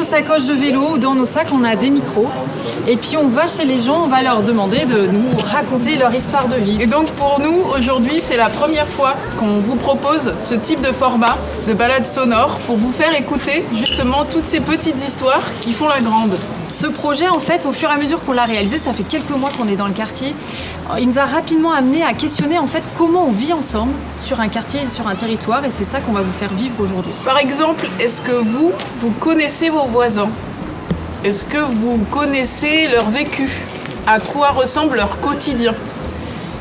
sacoches de vélo ou dans nos sacs, on a des micros. Et puis on va chez les gens, on va leur demander de nous raconter leur histoire de vie. Et donc pour nous, aujourd'hui, c'est la première fois qu'on vous propose ce type de format de balade sonore pour vous faire écouter justement toutes ces petites histoires qui font la grande. Ce projet, en fait, au fur et à mesure qu'on l'a réalisé, ça fait quelques mois qu'on est dans le quartier, il nous a rapidement amené à questionner en fait comment on vit ensemble sur un quartier, sur un territoire, et c'est ça qu'on va vous faire vivre aujourd'hui. Par exemple, est-ce que vous connaissez vos voisins ? Est-ce que vous connaissez leur vécu ? À quoi ressemble leur quotidien ?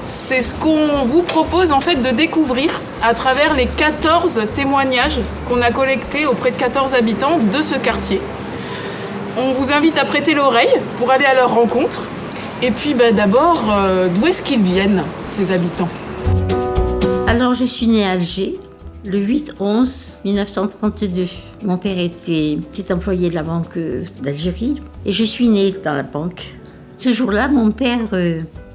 C'est ce qu'on vous propose en fait de découvrir à travers les 14 témoignages qu'on a collectés auprès de 14 habitants de ce quartier. On vous invite à prêter l'oreille pour aller à leur rencontre. Et puis d'abord, d'où est-ce qu'ils viennent, ces habitants ? Alors je suis née à Alger, le 8/11/1932. Mon père était petit employé de la Banque d'Algérie et je suis née dans la banque. Ce jour-là, mon père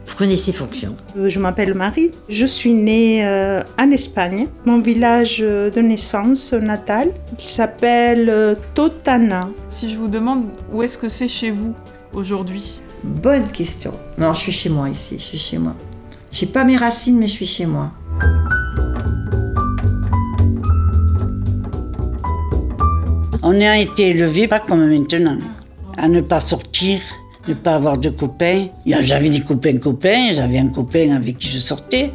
prenait ses fonctions. Je m'appelle Marie, je suis née en Espagne. Mon village de naissance natal, il s'appelle Totana. Si je vous demande où est-ce que c'est chez vous aujourd'hui ? Bonne question. Non, je suis chez moi ici, je suis chez moi. J'ai pas mes racines, mais je suis chez moi. On a été élevés pas comme maintenant, à ne pas sortir, ne pas avoir de copains. J'avais des copains, j'avais un copain avec qui je sortais.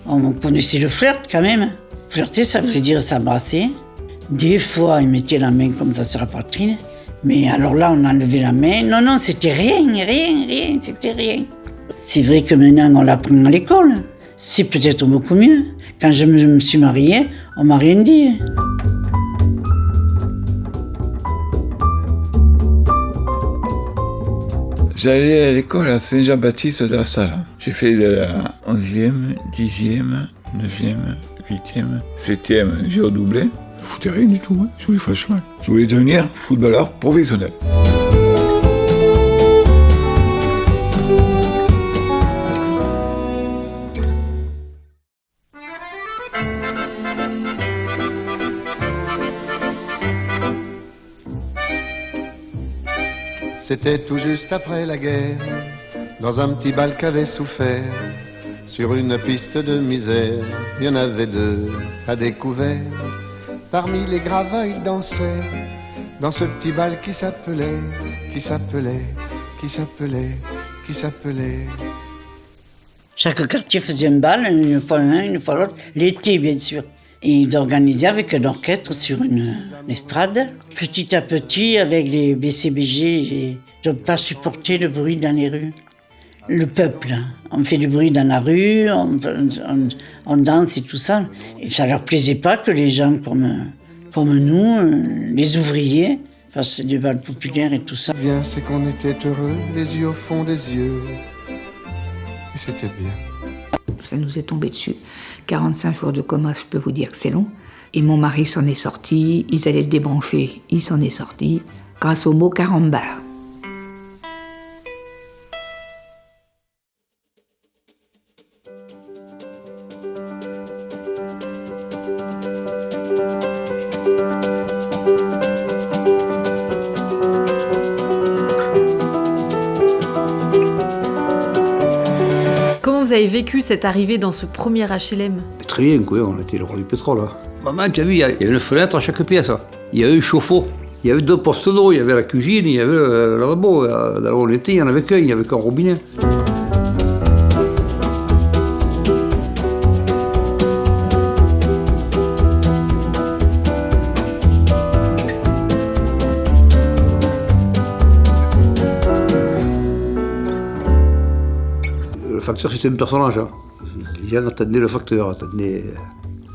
On connaissait le flirt quand même. Flirter, ça veut dire s'embrasser. Des fois, il mettait la main comme ça sur la poitrine. Mais alors là, on a levé la main. Non, c'était rien, c'était rien. C'est vrai que maintenant, on l'apprend à l'école. C'est peut-être beaucoup mieux. Quand je me suis mariée, on m'a rien dit. J'allais à l'école à Saint-Jean-Baptiste de la Salle. J'ai fait de la 11e, 10e, 9e, 8e, 7e, j'ai redoublé. Je foutais rien du tout, je voulais faire le chemin. Je voulais devenir footballeur professionnel. C'était tout juste après la guerre, dans un petit bal qu'avait souffert. Sur une piste de misère, il y en avait deux à découvert. Parmi les gravats, ils dansaient, dans ce petit bal qui s'appelait. Chaque quartier faisait un bal, une fois l'un, une fois l'autre, l'été bien sûr. Et ils organisaient avec un orchestre sur une estrade. Petit à petit, avec les BCBG, de ne pas supporter le bruit dans les rues. Le peuple, on fait du bruit dans la rue, on danse et tout ça. Et ça ne leur plaisait pas que les gens comme nous, les ouvriers, fassent des bals populaires et tout ça. Bien, c'est qu'on était heureux, les yeux au fond des yeux. Et c'était bien. Ça nous est tombé dessus. 45 jours de coma, je peux vous dire que c'est long. Et mon mari s'en est sorti, ils allaient le débrancher, il s'en est sorti, grâce au mot caramba. Vous avez vécu cette arrivée dans ce premier HLM ? Très bien, quoi. On était le roi du pétrole. Hein. Maman, tu as vu, il y a une fenêtre à chaque pièce. Il y avait un chauffe-eau, il y avait 2 postes d'eau, il y avait la cuisine, il y avait le lavabo. Dans l'été, il n'y en avait qu'un, il n'y avait qu'un robinet. Le facteur, c'était un personnage. Hein. Les gens attendaient le facteur.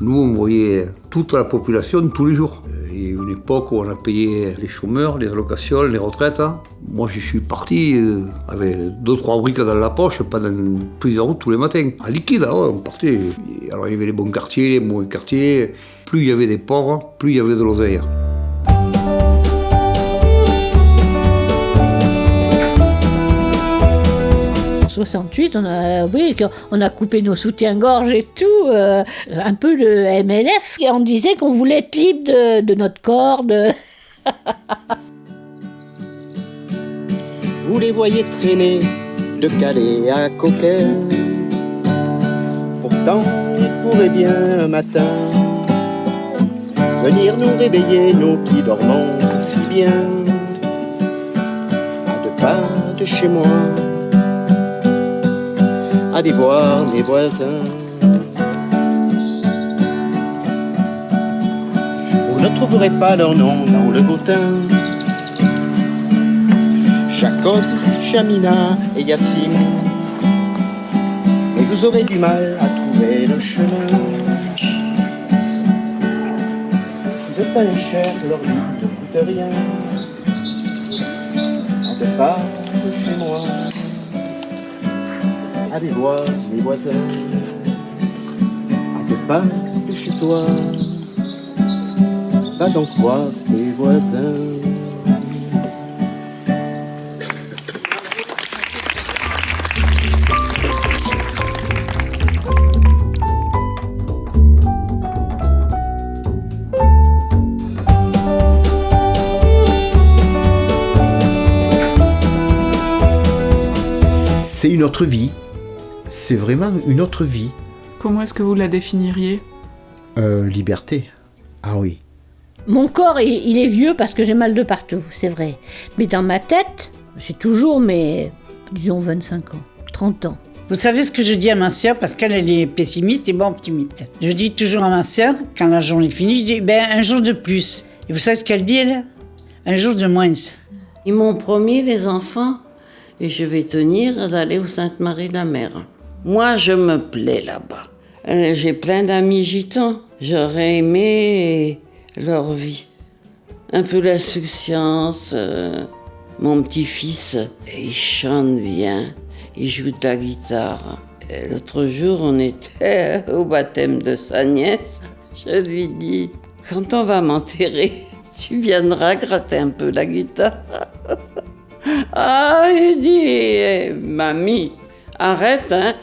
Nous, on voyait toute la population tous les jours. Il y a eu une époque où on a payé les chômeurs, les allocations, les retraites. Hein. Moi, je suis parti avec 2-3 briques dans la poche pendant plusieurs routes tous les matins. En liquide, hein, on partait. Alors, il y avait les bons quartiers, les mauvais quartiers. Plus il y avait des pauvres, plus il y avait de l'oseille. 68, on a coupé nos soutiens-gorge et tout, un peu le MLF. Et on disait qu'on voulait être libre de notre corps. vous les voyez traîner de Calais à Coquet. Pourtant, ils pourraient bien un matin venir nous réveiller, nous qui dormons si bien. À 2 pas de chez moi, aller voir mes voisins. Vous ne trouverez pas leur nom dans le bottin. Jacob, Jamina et Yassine. Et vous aurez du mal à trouver le chemin. Si le pain est cher, leur vie ne coûte rien. À 2 pas de chez moi, allez voir mes voisins. À 2 pas de chez toi, va donc voir tes voisins. C'est une autre vie. C'est vraiment une autre vie. Comment est-ce que vous la définiriez ? Liberté. Ah oui. Mon corps, il est vieux parce que j'ai mal de partout, c'est vrai. Mais dans ma tête, j'ai toujours disons 25 ans, 30 ans. Vous savez ce que je dis à ma sœur, parce qu'elle est pessimiste et moi optimiste. Je dis toujours à ma sœur, quand la journée finit, je dis un jour de plus. Et vous savez ce qu'elle dit, elle ? Un jour de moins. Ils m'ont promis, les enfants, et je vais tenir d'aller au Sainte-Marie-la-Mer. Moi, je me plais là-bas. J'ai plein d'amis gitans. J'aurais aimé leur vie. Un peu l'insouciance. Mon petit-fils, il chante bien. Il joue de la guitare. Et l'autre jour, on était au baptême de sa nièce. Je lui dis, quand on va m'enterrer, tu viendras gratter un peu la guitare. Ah, il dit, mamie, arrête, hein.